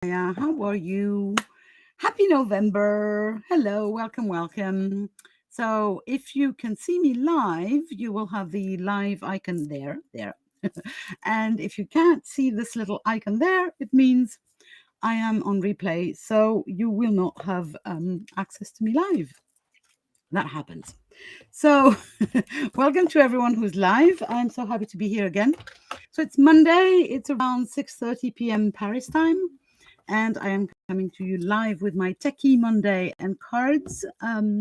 Yeah, how are you? Happy November. Hello, welcome. So, if you can see me live, you will have the live icon there. And if you can't see this little icon there, it means I am on replay, so you will not have access to me live. That happens. So, welcome to everyone who's live. I'm so happy to be here again. So it's Monday. It's around 6:30 p.m. Paris time, and I am coming to you live with my Techy Monday and cards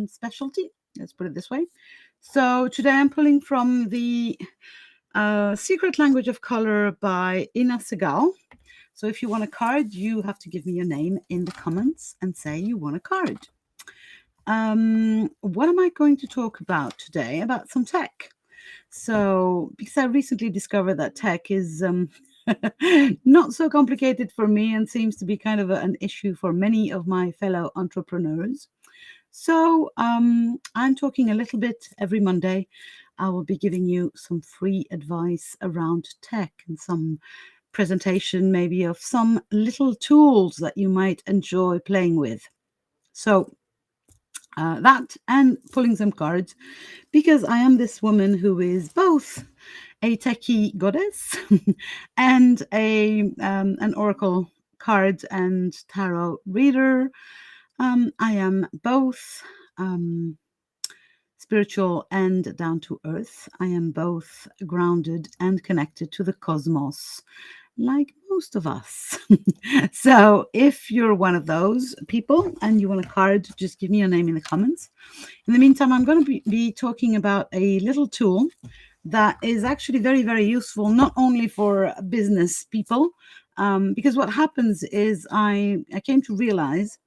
specialty. Let's put it this way. So today I'm pulling from the Secret Language of Color by Ina Segal. So if you want a card, you have to give me your name in the comments and say you want a card. What am I going to talk about today? About some tech. So, because I recently discovered that tech is not so complicated for me and seems to be kind of an issue for many of my fellow entrepreneurs. So, I'm talking a little bit every Monday. I will be giving you some free advice around tech and some presentation, maybe of some little tools that you might enjoy playing with. So, that and pulling some cards because I am this woman who is both a techie goddess and a an oracle card and tarot reader. I am both spiritual and down to earth. I am both grounded and connected to the cosmos, like most of us. So, if you're one of those people and you want a card, just give me your name in the comments. In the meantime, I'm going to be talking about a little tool that is actually very, very useful, not only for business people, because what happens is I came to realize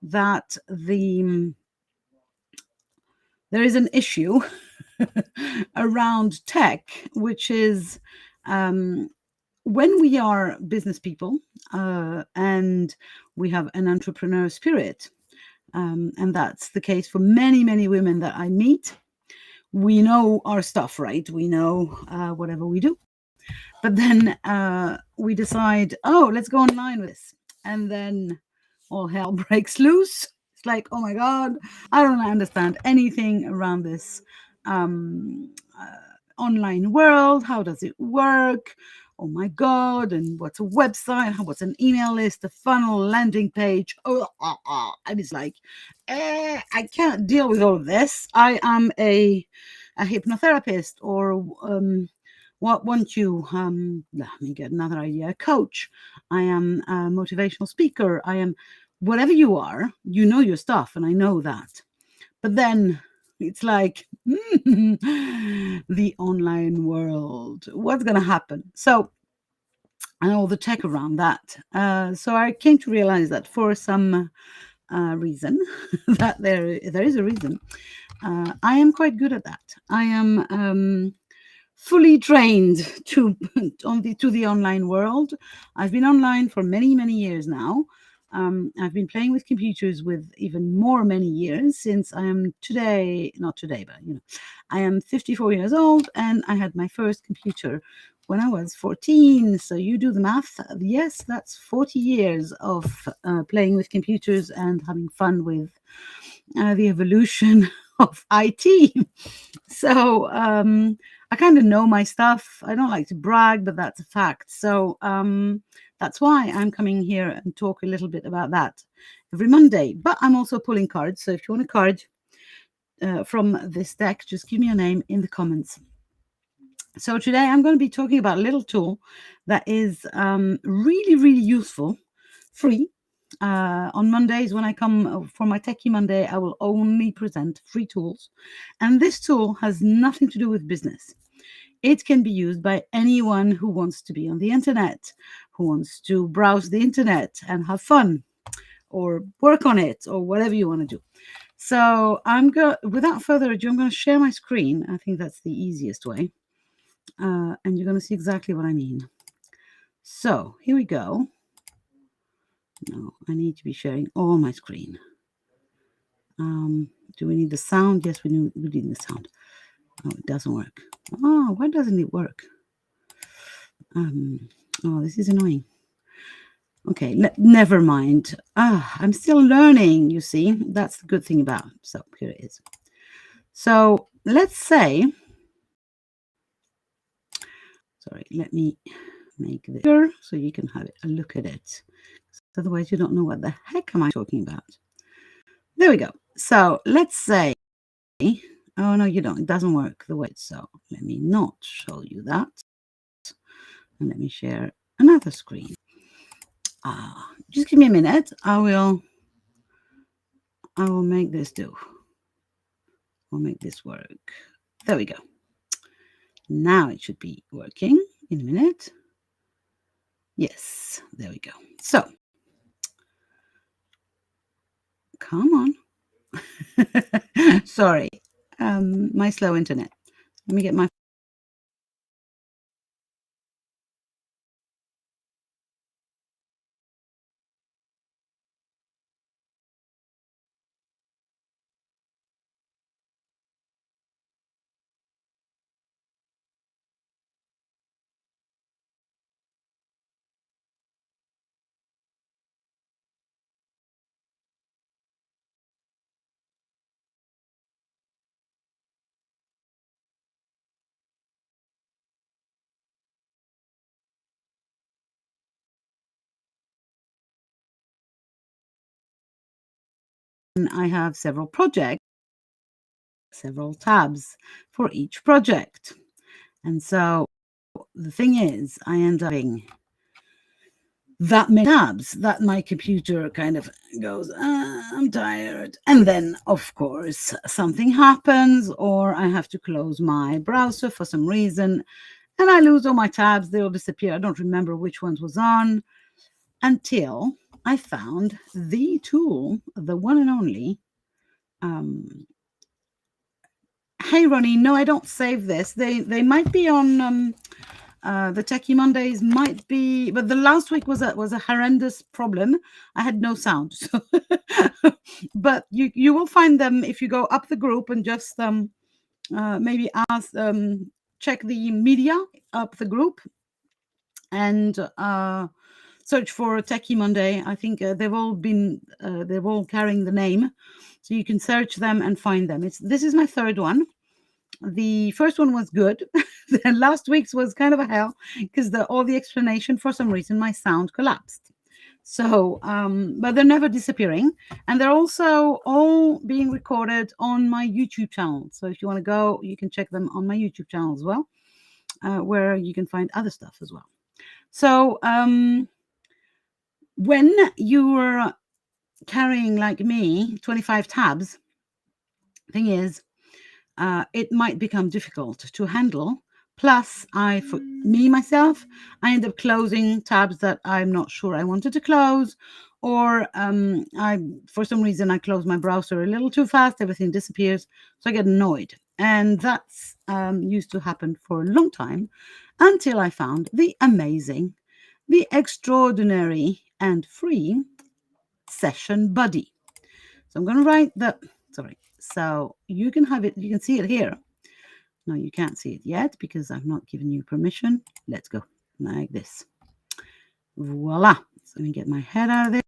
that there is an issue around tech, which is when we are business people and we have an entrepreneur spirit, and that's the case for many, many women that I meet. We know our stuff, right? We know whatever we do. But then we decide, oh, let's go online with this. And then all hell breaks loose. It's like, oh my God, I don't understand anything around this online world. How does it work? Oh my God. And what's a website? What's an email list, a funnel, landing page? And it's like, I can't deal with all of this. I am a hypnotherapist or what want you? Let me get another idea. A coach. I am a motivational speaker. I am whatever you are. You know your stuff, and I know that. But then it's like the online world. What's going to happen? So, and all the tech around that. So I came to realize that for some reason, that there is a reason. I am quite good at that. I am fully trained to the online world. I've been online for many years now. I've been playing with computers with even more many years since I am not today, but I am 54 years old, and I had my first computer when I was 14. So you do the math. Yes, that's 40 years of playing with computers and having fun with the evolution of IT. So I kind of know my stuff. I don't like to brag, but that's a fact. So that's why I'm coming here and talk a little bit about that every Monday. But I'm also pulling cards. So if you want a card from this deck, just give me your name in the comments. So today I'm going to be talking about a little tool that is really useful, free. On Mondays, when I come for my Techie Monday, I will only present free tools. And this tool has nothing to do with business. It can be used by anyone who wants to be on the internet, who wants to browse the internet and have fun or work on it or whatever you want to do. So without further ado, I'm going to share my screen. I think that's the easiest way. And you're going to see exactly what I mean. So here we go. No, I need to be sharing all my screen. Do we need the sound? Yes, we need the sound. Oh, it doesn't work. Oh, why doesn't it work? Oh, this is annoying. Okay, never mind. I'm still learning, you see. That's the good thing about. So here it is. So let's say, sorry, let me make this bigger so you can have a look at it. Otherwise, you don't know what the heck am I talking about. There we go. So let's say, oh no, you don't. It doesn't work the way. So let me not show you that. And let me share another screen. Just give me a minute. I will make this do. I'll make this work. There we go. Now it should be working in a minute. Yes, there we go. So, come on. Sorry, my slow internet. Let me get my. I have several projects, several tabs for each project. And so the thing is, I end up having that many tabs that my computer kind of goes, I'm tired. And then, of course, something happens, or I have to close my browser for some reason, and I lose all my tabs. They'll disappear. I don't remember which ones was on until I found the tool, the one and only. Hey, Ronnie, no, I don't save this. They might be on the Techy Mondays might be, but the last week was a horrendous problem. I had no sound, so but you will find them if you go up the group and just maybe ask check the media up the group and search for Techy Monday. I think they've all carrying the name, so you can search them and find them. This is my third one. The first one was good. The last week's was kind of a hell because all the explanation, for some reason, my sound collapsed. So, but they're never disappearing, and they're also all being recorded on my YouTube channel. So if you want to go, you can check them on my YouTube channel as well, where you can find other stuff as well. So, when you're carrying, like me, 25 tabs, thing is, it might become difficult to handle. Plus, for me myself, I end up closing tabs that I'm not sure I wanted to close, or for some reason I close my browser a little too fast. Everything disappears, so I get annoyed, and that's used to happen for a long time, until I found the amazing, the extraordinary, and free Session Buddy. So I'm going to write the. Sorry. So you can have it. You can see it here. No, you can't see it yet because I've not given you permission. Let's go like this. Voila. So let me get my head out of there.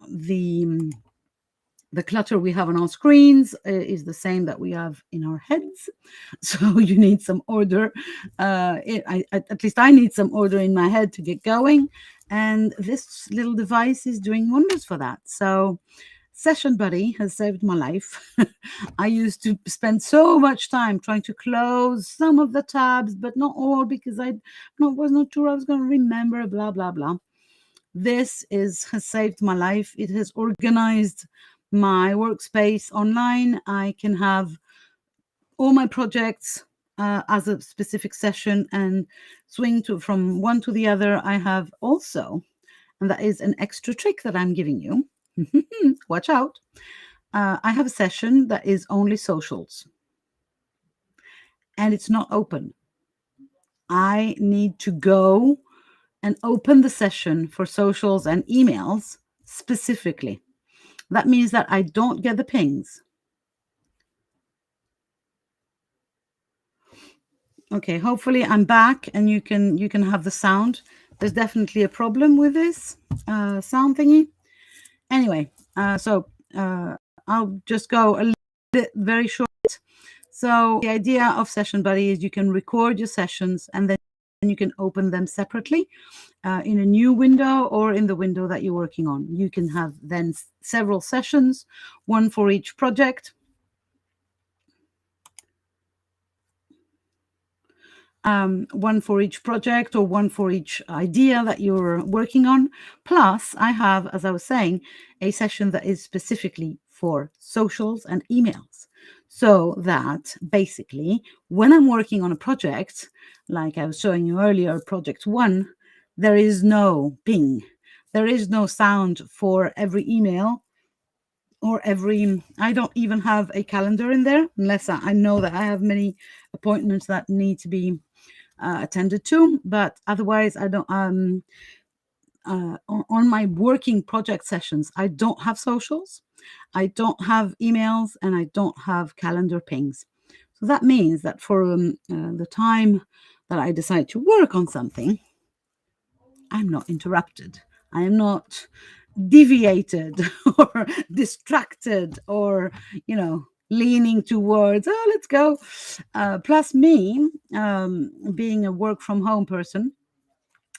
the clutter we have on our screens is the same that we have in our heads. So you need some order. At least I need some order in my head to get going. And this little device is doing wonders for that. So Session Buddy has saved my life. I used to spend so much time trying to close some of the tabs, but not all, because was not sure I was going to remember, blah, blah, blah. This has saved my life. It has organized my workspace online. I can have all my projects as a specific session and swing from one to the other. I have also, and that is an extra trick that I'm giving you. Watch out. I have a session that is only socials, and it's not open. I need to go and open the session for socials and emails specifically. That means that I don't get the pings. Okay, hopefully I'm back and you can have the sound. There's definitely a problem with this sound thingy. Anyway, so I'll just go a little bit very short. So the idea of Session Buddy is you can record your sessions and then you can open them separately in a new window or in the window that you're working on. You can have then several sessions, one for each project. One for each project or one for each idea that you're working on. Plus, I have, as I was saying, a session that is specifically for socials and emails. So that basically, when I'm working on a project, like I was showing you earlier, project 1, there is no ping. There is no sound for every email or I don't even have a calendar in there unless I know that I have many appointments that need to be attended to, but otherwise I don't on my working project sessions I don't have socials, I don't have emails, and I don't have calendar pings. So that means that for the time that I decide to work on something, I'm not interrupted, I am not deviated or distracted or leaning towards, let's go. Plus me, being a work from home person,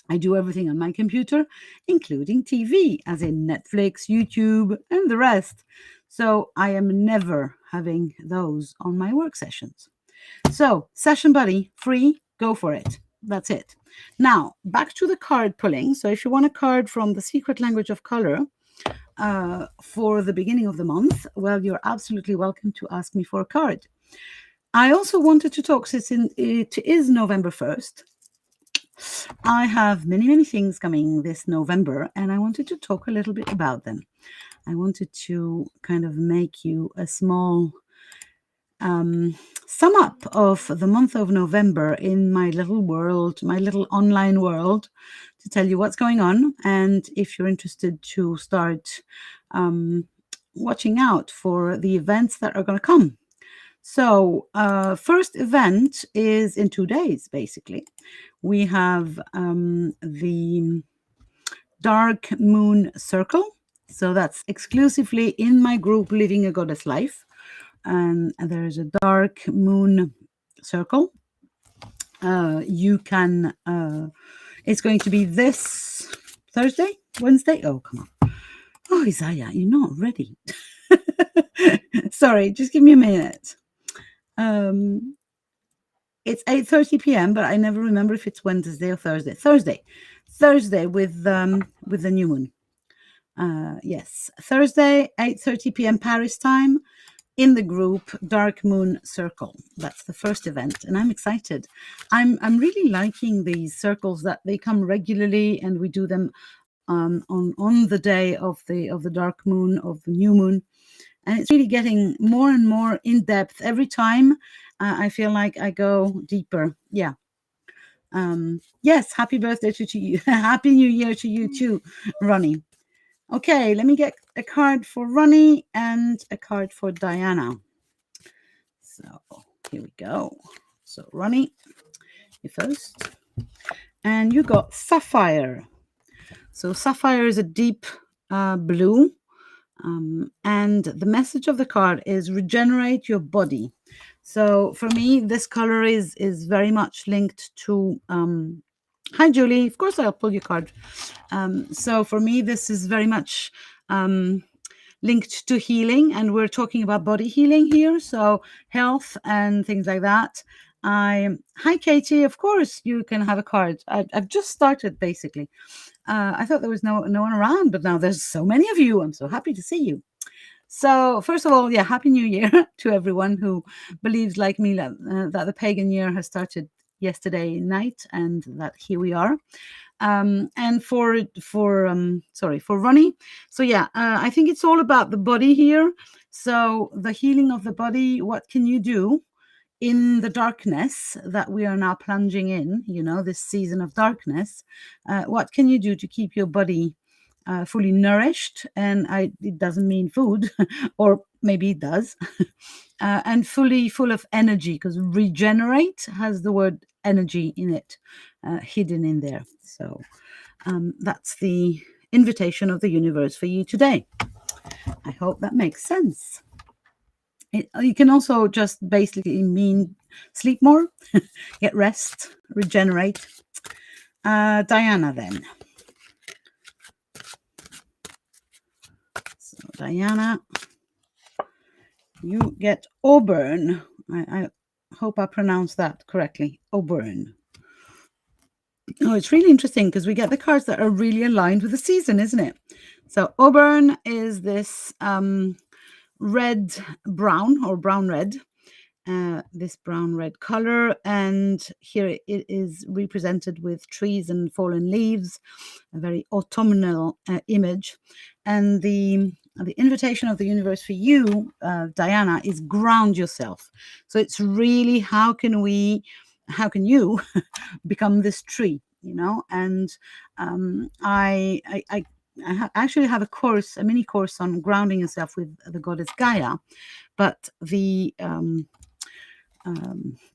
I do everything on my computer, including TV, as in Netflix, YouTube, and the rest. So I am never having those on my work sessions. So Session Buddy, free, go for it. That's it. Now, back to the card pulling. So if you want a card from the Secret Language of Color, for the beginning of the month, well, you're absolutely welcome to ask me for a card. I also wanted to talk, since it is November 1st, I have many, many things coming this November, and I wanted to talk a little bit about them. I wanted to kind of make you a small sum up of the month of November in my little world, my little online world, to tell you what's going on. And if you're interested to start watching out for the events that are going to come. So first event is in 2 days, basically. We have the Dark Moon Circle. So that's exclusively in my group, Living a Goddess Life. And there is a Dark Moon Circle. You can, it's going to be this Thursday, Wednesday. Oh, come on. Oh, Isaiah, you're not ready. Sorry, just give me a minute. It's 8:30 p.m., but I never remember if it's Wednesday or Thursday. Thursday with the new moon. Yes, Thursday, 8:30 p.m. Paris time, in the group Dark Moon Circle. That's the first event, and I'm excited. I'm really liking these circles, that they come regularly, and we do them on the day of the dark moon, of the new moon. And it's really getting more and more in depth every time. I feel like I go deeper. Yeah. Yes. Happy birthday to you. Happy New Year to you too, Ronnie. Okay. Let me get a card for Ronnie and a card for Diana. So here we go. So Ronnie, you first. And you got Sapphire. So Sapphire is a deep blue. And the message of the card is regenerate your body. So for me, this color is very much linked to. Hi, Julie. Of course, I'll pull your card. So for me, this is very much linked to healing, and we're talking about body healing here, so health and things like that. Hi, Katie. Of course, you can have a card. I've just started basically. I thought there was no one around, but now there's so many of you. I'm so happy to see you. So first of all, yeah, happy New Year to everyone who believes like me that the pagan year has started yesterday night, and that here we are. And for Ronnie, so yeah, I think it's all about the body here. So the healing of the body. What can you do in the darkness that we are now plunging in? This season of darkness. What can you do to keep your body fully nourished? And it doesn't mean food, or maybe it does. And fully full of energy, because regenerate has the word energy in it, hidden in there. So that's the invitation of the universe for you today. I hope that makes sense. You can also just basically mean sleep more, get rest, regenerate. Diana, then. So Diana, you get Auburn. I hope I pronounced that correctly. Auburn. Oh, it's really interesting because we get the cards that are really aligned with the season, isn't it? So Auburn is this red brown, or brown red, this brown red color, and here it is represented with trees and fallen leaves, a very autumnal image. And the invitation of the universe for you, Diana, is ground yourself. So it's really how can you become this tree, and I actually have a mini course on grounding yourself with the goddess Gaia. But the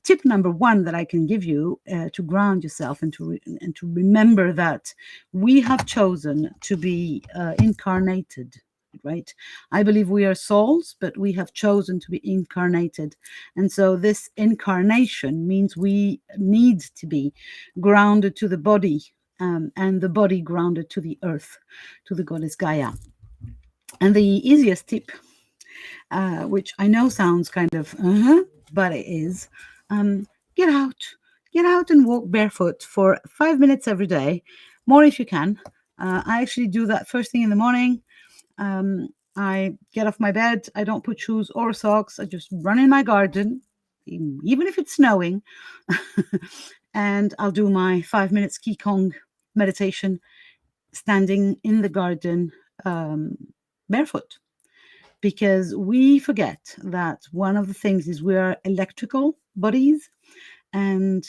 tip number one that I can give you to ground yourself and to remember that we have chosen to be incarnated, right? I believe we are souls, but we have chosen to be incarnated. And so this incarnation means we need to be grounded to the body, and the body grounded to the earth, to the goddess Gaia. And the easiest tip, which I know sounds kind of, but it is, get out and walk barefoot for 5 minutes every day, more if you can. I actually do that first thing in the morning. I get off my bed. I don't put shoes or socks. I just run in my garden, even if it's snowing. And I'll do my 5 minutes Qigong meditation, standing in the garden, barefoot. Because we forget that one of the things is we are electrical bodies, and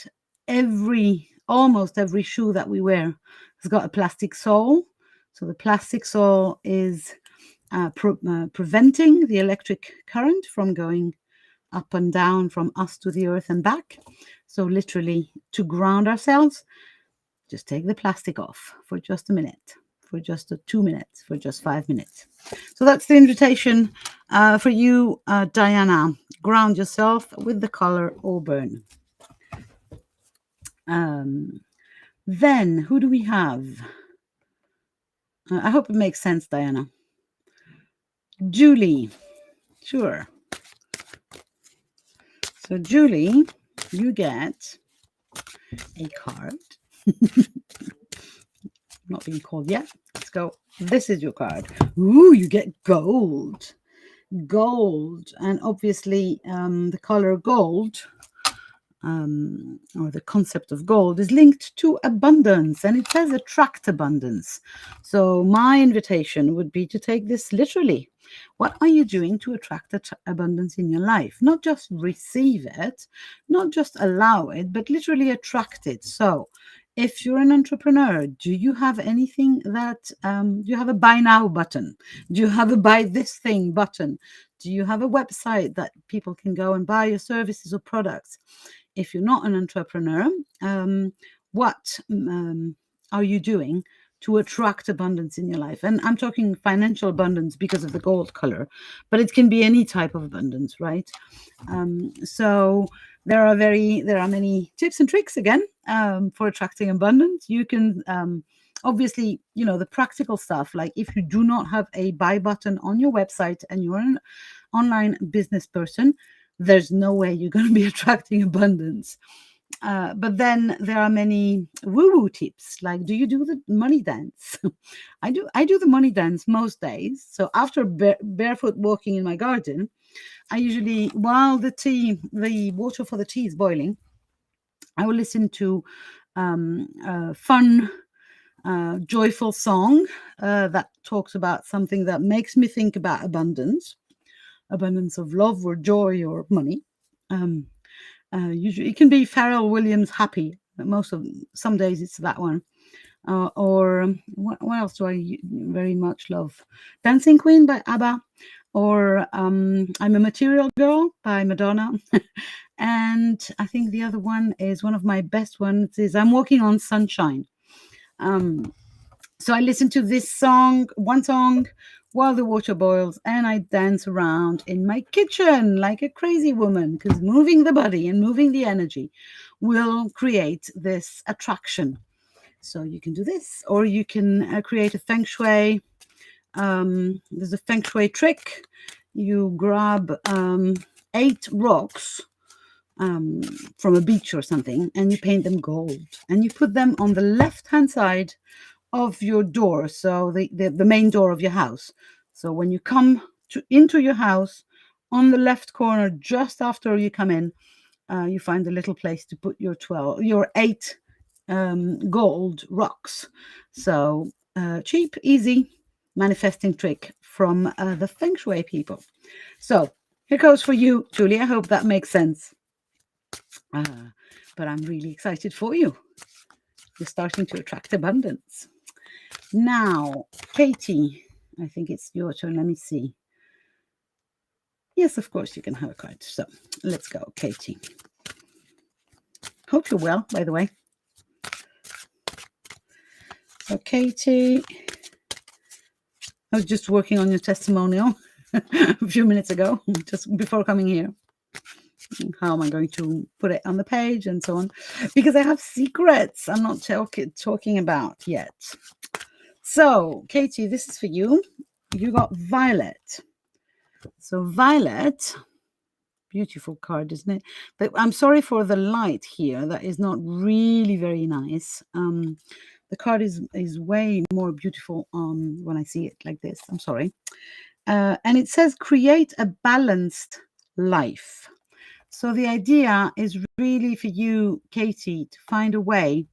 almost every shoe that we wear has got a plastic sole. So the plastic sole is preventing the electric current from going up and down from us to the earth and back. So literally, to ground ourselves, just take the plastic off for just a minute, for just 2 minutes, for just 5 minutes. So that's the invitation for you, Diana. Ground yourself with the color auburn. Then, who do we have? I hope it makes sense, Diana. Julie. Sure. So, Julie, you get a card. Not being called yet. Let's go. This is your card. Ooh, you get gold. Gold. And obviously, the color gold, or the concept of gold, is linked to abundance, and it says attract abundance. So my invitation would be to take this literally. What are you doing to attract abundance in your life? Not just receive it, not just allow it, but literally attract it. So if you're an entrepreneur, do you have anything that, do you have a buy now button? Do you have a buy this thing button? Do you have a website that people can go and buy your services or products? If you're not an entrepreneur, what are you doing to attract abundance in your life. And I'm talking financial abundance because of the gold color, but it can be any type of abundance, right? So there are many tips and tricks again, for attracting abundance. You can, obviously, the practical stuff, like if you do not have a buy button on your website and you're an online business person, there's no way you're going to be attracting abundance. But then there are many woo-woo tips, like, do you do the money dance? I do the money dance most days. So after barefoot walking in my garden, I usually, while the water for the tea is boiling, I will listen to a fun, joyful song that talks about something that makes me think about abundance of love or joy or money. Usually, it can be Pharrell Williams "Happy." Some days it's that one. Or what else do I very much love? Dancing Queen by ABBA, or I'm a Material Girl by Madonna. And I think the other one is one of my best ones is I'm Walking on Sunshine. So I listen to one song, while the water boils, and I dance around in my kitchen like a crazy woman, because moving the body and moving the energy will create this attraction. So you can do this, or you can create a feng shui. There's a feng shui trick. You grab 8 rocks from a beach or something, and you paint them gold, and you put them on the left-hand side of your door, so the main door of your house. So when you come into your house, on the left corner, just after you come in, you find a little place to put your 8 gold rocks. So cheap, easy manifesting trick from the feng shui people. So here goes for you, Julie. I hope that makes sense. But I'm really excited for you. You're starting to attract abundance. Now, Katie, I think it's your turn. Let me see. Yes, of course, you can have a card. So let's go, Katie. Hope you're well, by the way. So, Katie, I was just working on your testimonial a few minutes ago, just before coming here. How am I going to put it on the page and so on? Because I have secrets I'm not talking about yet. So, Katie, this is for you. You got Violet. So, Violet, beautiful card, isn't it? But I'm sorry for the light here. That is not really very nice. The card is way more beautiful when I see it like this. I'm sorry. And it says, create a balanced life. So the idea is really for you, Katie, to find a way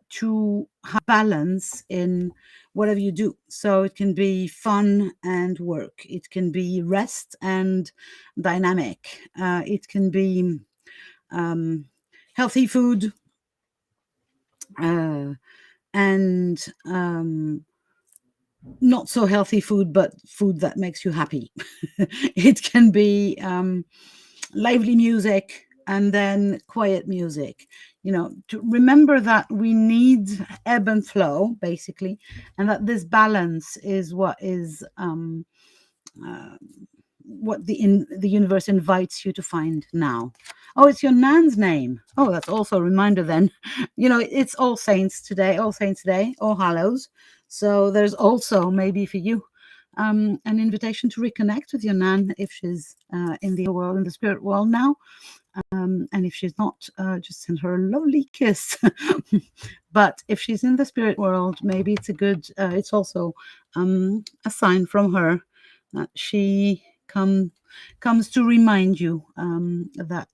to have balance in whatever you do. So it can be fun and work. It can be rest and dynamic. It can be healthy food and not so healthy food, but food that makes you happy. It can be lively music and then quiet music. To remember that we need ebb and flow, basically, and that this balance is what the universe invites you to find now. Oh, it's your Nan's name. Oh, that's also a reminder then. It's All Saints Day, All Hallows. So there's also maybe for you an invitation to reconnect with your Nan if she's in the spirit world now. And if she's not, just send her a lovely kiss. But if she's in the spirit world, maybe it's also a sign from her that she comes to remind you that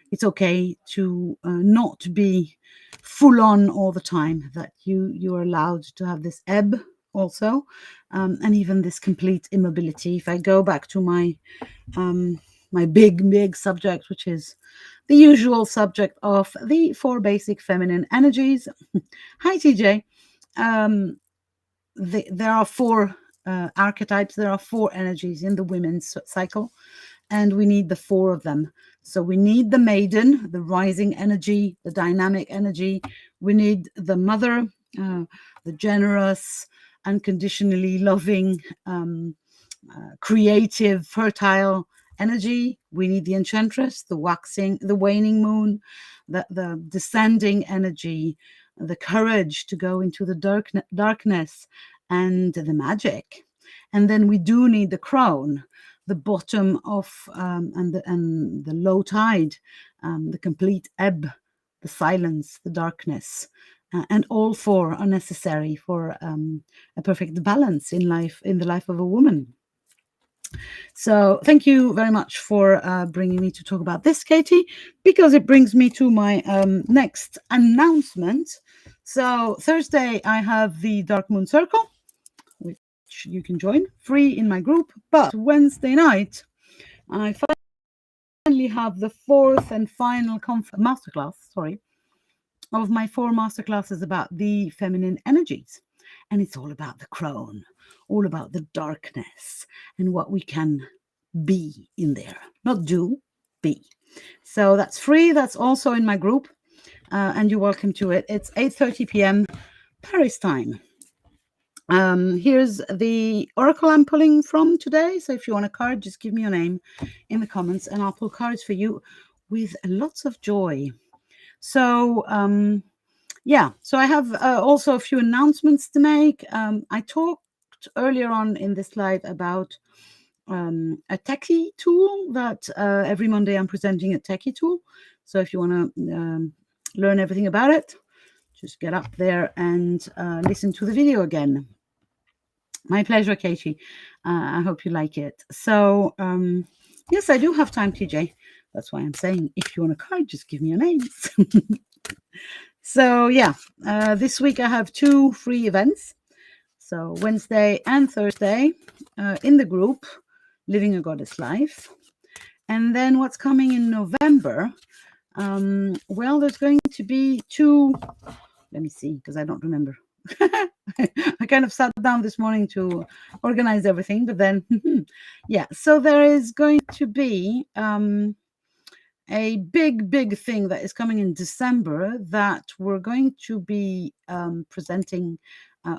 it's okay to not be full on all the time, that you're allowed to have this ebb also, and even this complete immobility. If I go back to my big subject, which is the usual subject of the 4 basic feminine energies. Hi, TJ. There are 4 archetypes. There are 4 energies in the women's cycle, and we need the 4 of them. So we need the maiden, the rising energy, the dynamic energy. We need the mother, the generous, unconditionally loving, creative, fertile energy. We need the enchantress, the waxing, the waning moon, the descending energy, the courage to go into the darkness and the magic. And then we do need the crown, the bottom of and the low tide, the complete ebb, the silence, the darkness. And all four are necessary for a perfect balance in life, in the life of a woman. So thank you very much for bringing me to talk about this, Katie, because it brings me to my next announcement. So Thursday, I have the Dark Moon Circle, which you can join free in my group. But Wednesday night, I finally have the fourth and final masterclass, of my 4 masterclasses about the feminine energies. And it's all about the crown, all about the darkness and what we can be in there. Not do, be. So that's free. That's also in my group. And you're welcome to it. It's 8:30 p.m. Paris time. Here's the oracle I'm pulling from today. So if you want a card, just give me your name in the comments and I'll pull cards for you with lots of joy. So, so I have also a few announcements to make. I talked earlier on in this live about a Techy tool that every Monday I'm presenting a Techy tool. So if you want to learn everything about it, just get up there and listen to the video again. My pleasure, Katie. I hope you like it. So, yes, I do have time, TJ. That's why I'm saying if you want a card, just give me your names. So, this week I have 2 free events. So, Wednesday and Thursday in the group, Living a Goddess Life. And then what's coming in November? There's going to be 2. Let me see, because I don't remember. I kind of sat down this morning to organize everything, but then, so there is going to be a big thing that is coming in December that we're going to be presenting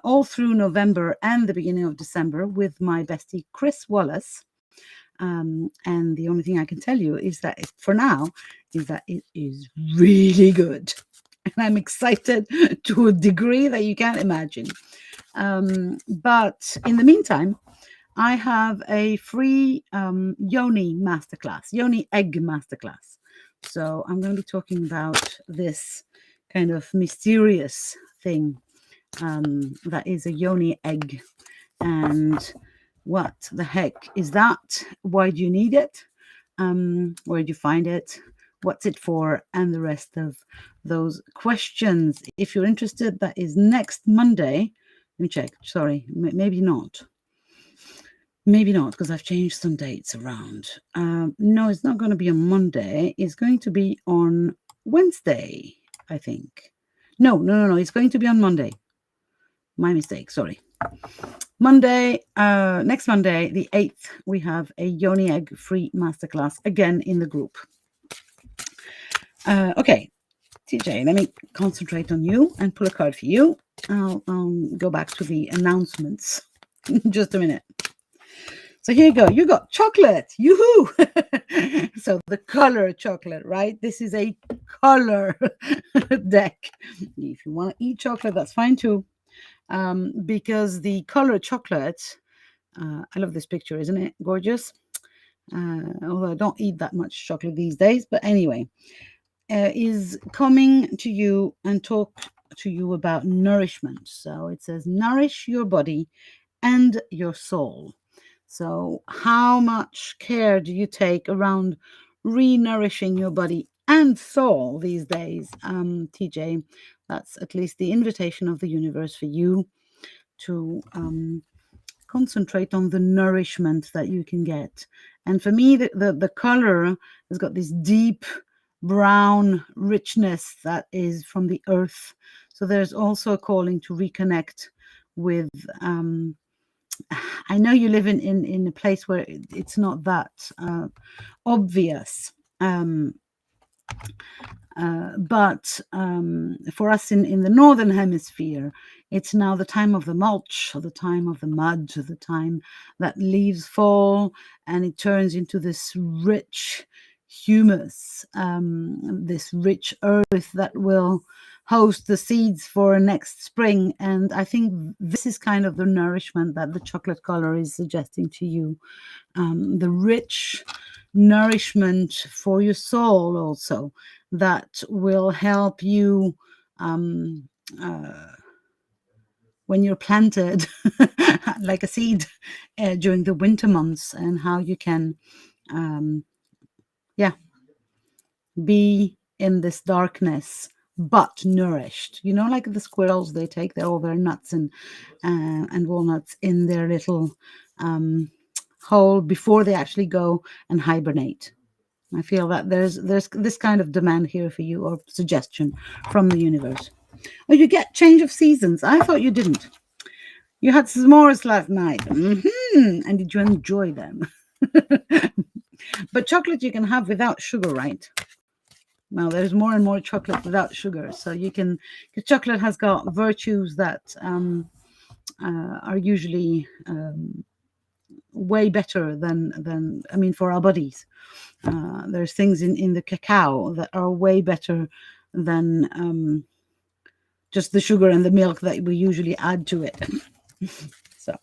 all through November and the beginning of December with my bestie Chris Wallace. And the only thing I can tell you is that for now is that it is really good. And I'm excited to a degree that you can't imagine. But in the meantime, I have a free yoni masterclass, yoni egg masterclass. So I'm going to be talking about this kind of mysterious thing that is a yoni egg. And what the heck is that? Why do you need it? Where do you find it? What's it for? And the rest of those questions. If you're interested, that is next Monday. Let me check. Sorry, maybe not. Maybe not, because I've changed some dates around. No, it's not going to be on Monday. It's going to be on Wednesday, I think. No. It's going to be on Monday. My mistake. Sorry. Monday, next Monday, the 8th, we have a Yoni Egg free masterclass again in the group. Okay, TJ, let me concentrate on you and pull a card for you. I'll go back to the announcements in just a minute. So here you go. You got chocolate. Yoo-hoo! So the color chocolate, right? This is a color deck. If you want to eat chocolate, that's fine too. Because the color chocolate, I love this picture, isn't it? Gorgeous. Although I don't eat that much chocolate these days. But anyway, is coming to you and talk to you about nourishment. So it says, nourish your body and your soul. So how much care do you take around re-nourishing your body and soul these days, TJ? That's at least the invitation of the universe for you to concentrate on the nourishment that you can get. And for me, the color has got this deep brown richness that is from the earth. So there's also a calling to reconnect with I know you live in a place where it's not that obvious, But for us in the northern hemisphere, it's now the time of the mulch, or the time of the mud, or the time that leaves fall and it turns into this rich humus, this rich earth that will host the seeds for next spring. And I think this is kind of the nourishment that the chocolate color is suggesting to you, the rich nourishment for your soul also, that will help you um, uh, when you're planted like a seed during the winter months, and how you can yeah, be in this darkness but nourished, like the squirrels, they take all their nuts and walnuts in their little hole before they actually go and hibernate. I feel that there's this kind of demand here for you, or suggestion from the universe. Oh, you get change of seasons. I thought you didn't. You had s'mores last night. And did you enjoy them? But chocolate you can have without sugar, right? Now there's more and more chocolate without sugar. So you can, because chocolate has got virtues that are usually way better than I mean, for our bodies. There's things in the cacao that are way better than just the sugar and the milk that we usually add to it. So,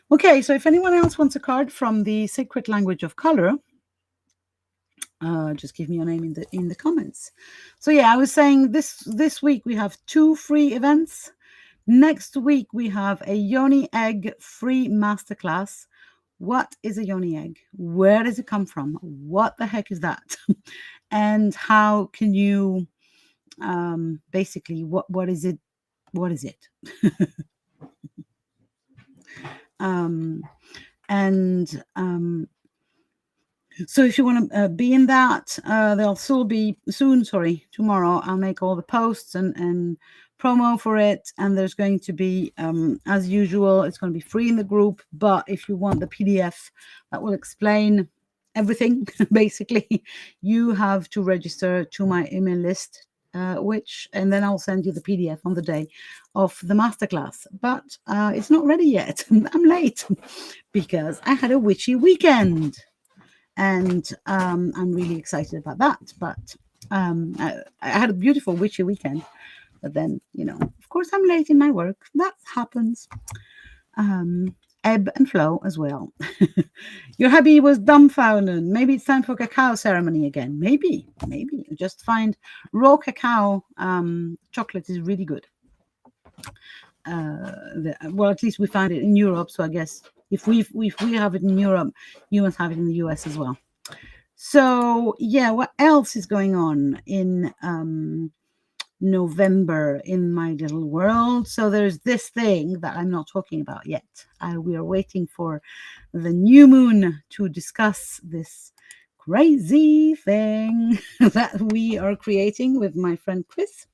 okay, so if anyone else wants a card from the Sacred Language of Color, just give me your name in the comments. So yeah, I was saying this week we have 2 free events. Next week we have a yoni egg free masterclass. What is a yoni egg? Where does it come from? What the heck is that? And how can you basically, what is it? What is it? And so if you want to be in that, they'll still be soon. Sorry, tomorrow I'll make all the posts and promo for it. And there's going to be, as usual, it's going to be free in the group. But if you want the PDF that will explain everything, basically, you have to register to my email list, and then I'll send you the PDF on the day of the masterclass. But it's not ready yet. I'm late because I had a witchy weekend. And I'm really excited about that. But I had a beautiful witchy weekend. But then, of course, I'm late in my work. That happens. Ebb and flow as well. Your hubby was dumbfounded. Maybe it's time for cacao ceremony again. Maybe. Just find raw cacao. Chocolate is really good. Well, at least we find it in Europe. So I guess if we have it in Europe, you must have it in the US as well. So yeah, what else is going on in November in my little world? So there's this thing that I'm not talking about yet. We are waiting for the new moon to discuss this crazy thing that we are creating with my friend Chris.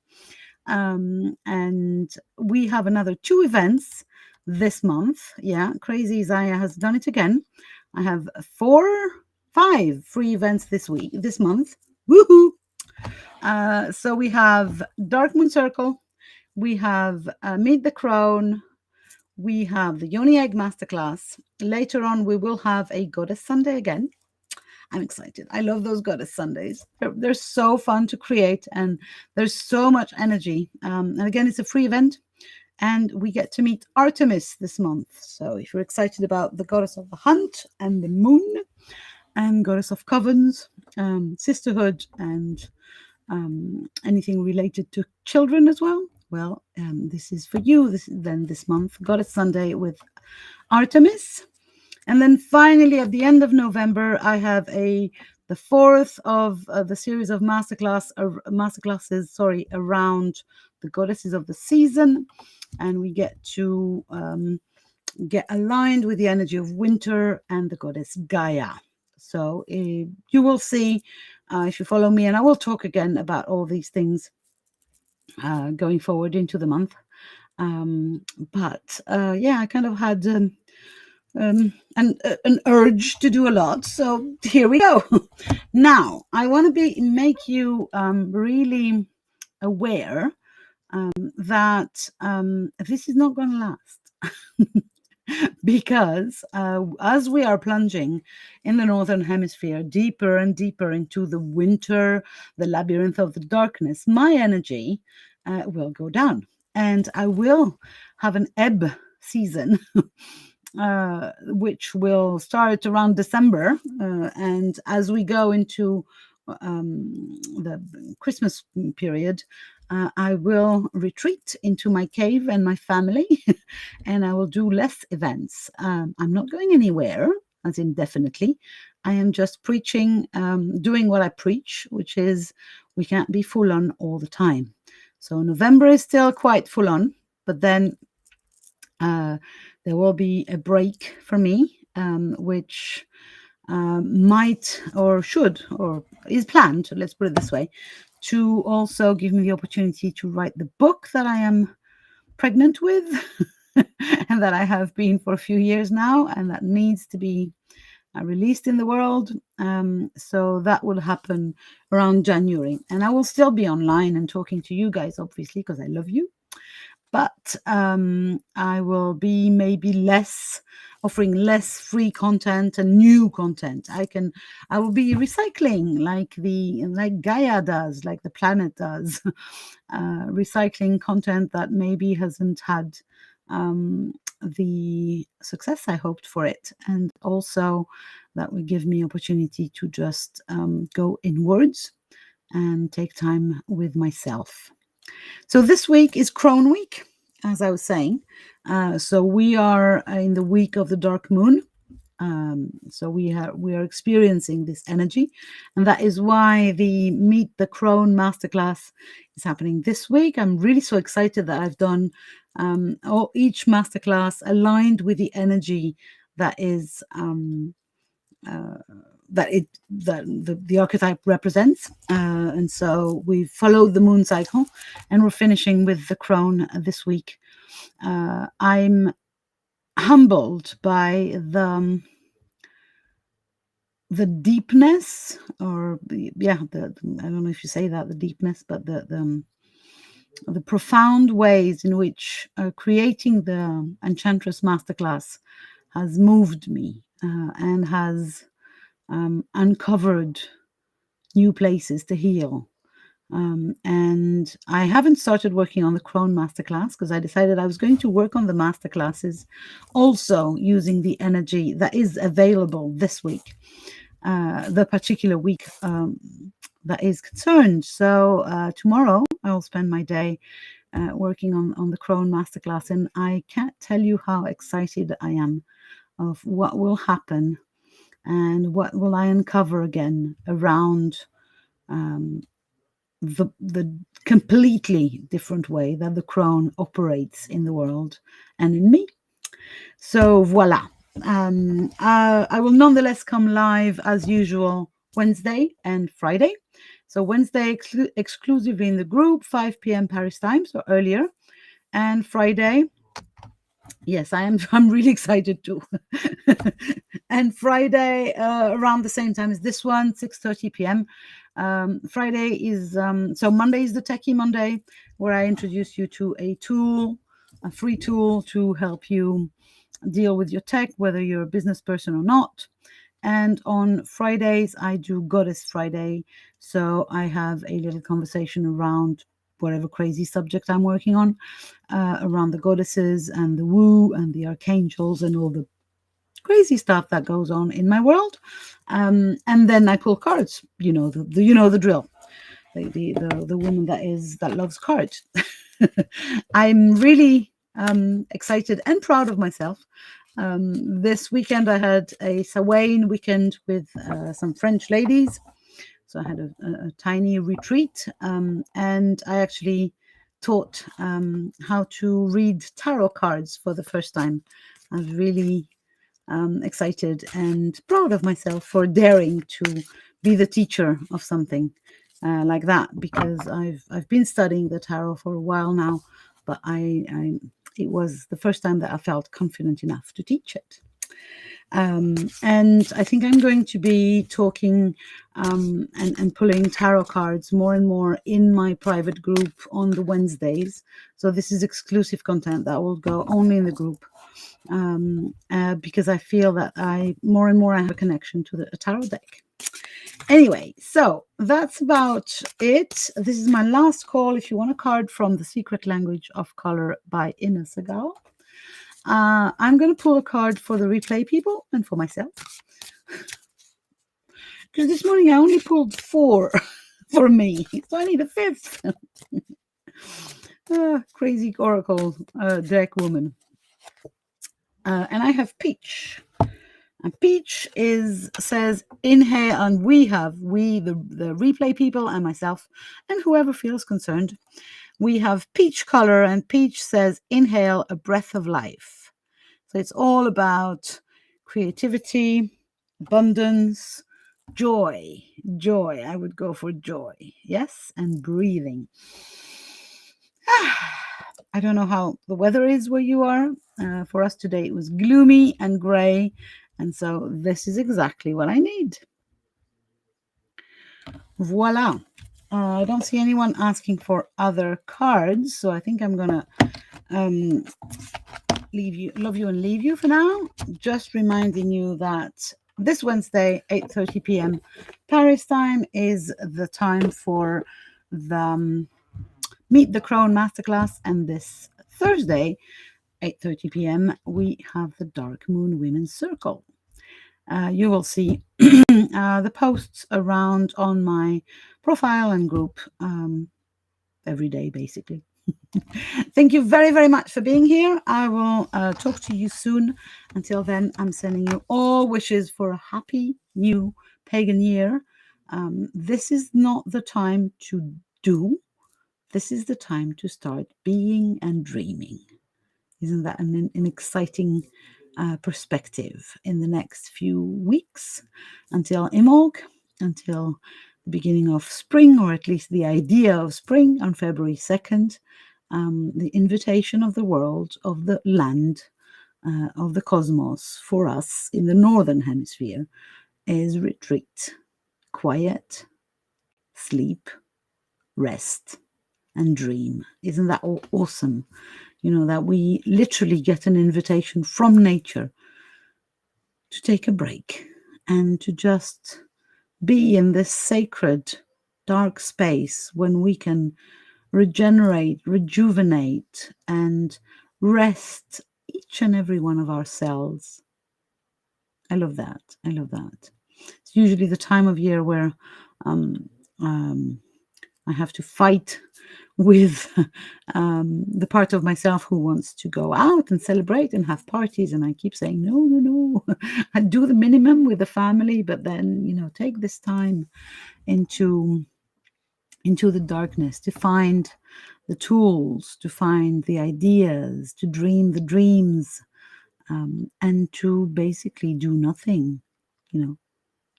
And we have another 2 events this month. Yeah, Crazy Zaya has done it again. I have 5 free events this month. Woohoo! So we have Dark Moon Circle, we have Meet the Crone, we have the Yoni Egg Masterclass. Later on, we will have a Goddess Sunday again. I'm excited. I love those Goddess Sundays. They're so fun to create, and there's so much energy. And again, it's a free event, and we get to meet Artemis this month. So if you're excited about the goddess of the hunt and the moon, and goddess of covens, sisterhood, and anything related to children as well, this is for you. This month, Goddess Sunday with Artemis. And then finally, at the end of November, I have the 4th of the series of masterclasses, around the goddesses of the season. And we get to get aligned with the energy of winter and the goddess Gaia. So you will see if you follow me, and I will talk again about all these things going forward into the month. But I kind of had an urge to do a lot. So here we go. Now I want to make you really aware that this is not going to last. Because as we are plunging in the northern hemisphere deeper and deeper into the winter, the labyrinth of the darkness, my energy will go down, and I will have an ebb season. Which will start around December, and as we go into the Christmas period, I will retreat into my cave and my family, and I will do less events. I'm not going anywhere, as indefinitely. I am just preaching, doing what I preach, which is we can't be full on all the time. So November is still quite full on, but then there will be a break for me, which might or should or is planned, let's put it this way, to also give me the opportunity to write the book that I am pregnant with and that I have been for a few years now, and that needs to be released in the world. So that will happen around January, and I will still be online and talking to you guys, obviously, because I love you. But I will be maybe offering less free content and new content. I will be recycling like Gaia does, like the planet does, recycling content that maybe hasn't had the success I hoped for it, and also that will give me opportunity to just go inwards and take time with myself. So this week is Crone Week, as I was saying. So we are in the week of the dark moon. So we are experiencing this energy, and that is why the Meet the Crone masterclass is happening this week. I'm really so excited that I've done each masterclass aligned with the energy that is the archetype represents, and so we've followed the moon cycle, and we're finishing with the crone this week. I'm humbled by the deepness, or I don't know if you say that, the deepness, but the profound ways in which creating the Enchantress Masterclass has moved me and has uncovered new places to heal. And I haven't started working on the Crone Masterclass because I decided I was going to work on the masterclasses also using the energy that is available this week, the particular week that is concerned. So tomorrow I'll spend my day working on the Crone Masterclass, and I can't tell you how excited I am of what will happen and what will I uncover again around the completely different way that the crone operates in the world and in me. So voila. I will nonetheless come live as usual Wednesday and Friday. So Wednesday exclusively in the group, 5 p.m. Paris time, so earlier, and Friday. Yes, I'm really excited too. And Friday around the same time as this one, 6:30 p.m. Friday is so Monday is the Techy Monday, where I introduce you to a free tool to help you deal with your tech, whether you're a business person or not. And on Fridays, I do Goddess Friday. So I have a little conversation around whatever crazy subject I'm working on, around the goddesses and the woo and the archangels and all the crazy stuff that goes on in my world. And then I pull cards. You know the drill. The woman that loves cards. I'm really excited and proud of myself. This weekend I had a Samhain weekend with some French ladies. So I had a tiny retreat, and I actually taught how to read tarot cards for the first time. I was really excited and proud of myself for daring to be the teacher of something like that, because I've been studying the tarot for a while now, but it was the first time that I felt confident enough to teach it. And I think I'm going to be talking and pulling tarot cards more and more in my private group on the Wednesdays. So this is exclusive content that will go only in the group, because I feel that more and more I have a connection to the tarot deck. Anyway, so that's about it. This is my last call. If you want a card from The Secret Language of Color by Ina Segal, I'm going to pull a card for the replay people and for myself. Because this morning I only pulled 4 for me. So I need a 5th. Crazy oracle deck woman. And I have Peach. And Peach says inhale, and we, the replay people and myself and whoever feels concerned, we have peach color, and Peach says inhale a breath of life. So it's all about creativity, abundance, joy. I would go for joy. Yes, and breathing. I don't know how the weather is where you are. For us today, it was gloomy and gray. And so this is exactly what I need. Voila. I don't see anyone asking for other cards. So I think I'm going to love you and leave you for now. Just reminding you that this Wednesday, 8:30 p.m. Paris time, is the time for the Meet the Crone Masterclass. And this Thursday, 8:30 p.m., we have the Dark Moon Women's Circle. You will see the posts around on my profile and group every day, basically. Thank you very, very much for being here. I will talk to you soon. Until then, I'm sending you all wishes for a happy new pagan year. This is not the time to do. This is the time to start being and dreaming. Isn't that an exciting perspective in the next few weeks until Imbolc, until the beginning of spring, or at least the idea of spring on February 2nd, the invitation of the world, of the land, of the cosmos for us in the Northern Hemisphere is retreat, quiet, sleep, rest, and dream. Isn't that awesome? You know, that we literally get an invitation from nature to take a break and to just be in this sacred dark space when we can regenerate, rejuvenate, and rest each and every one of our cells. I love that. It's usually the time of year where I have to fight with the part of myself who wants to go out and celebrate and have parties, and I keep saying no. I do the minimum with the family, but then take this time into the darkness to find the tools, to find the ideas, to dream the dreams, and to basically do nothing.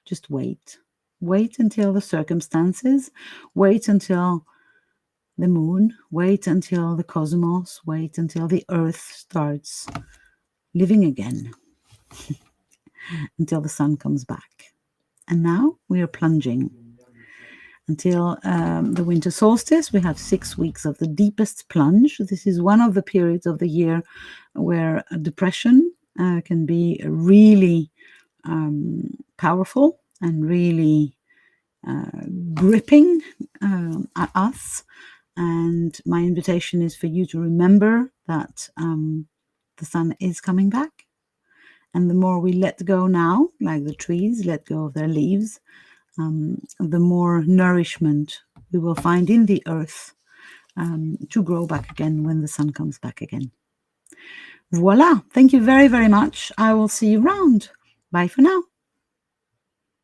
Just wait until the circumstances, wait until the moon, wait until the cosmos, wait until the earth starts living again, until the sun comes back. And now we are plunging until the winter solstice. We have 6 weeks of the deepest plunge. This is one of the periods of the year where depression can be really powerful and really gripping at us. And my invitation is for you to remember that the sun is coming back. And the more we let go now, like the trees let go of their leaves, the more nourishment we will find in the earth to grow back again when the sun comes back again. Voila. Thank you very, very much. I will see you around. Bye for now.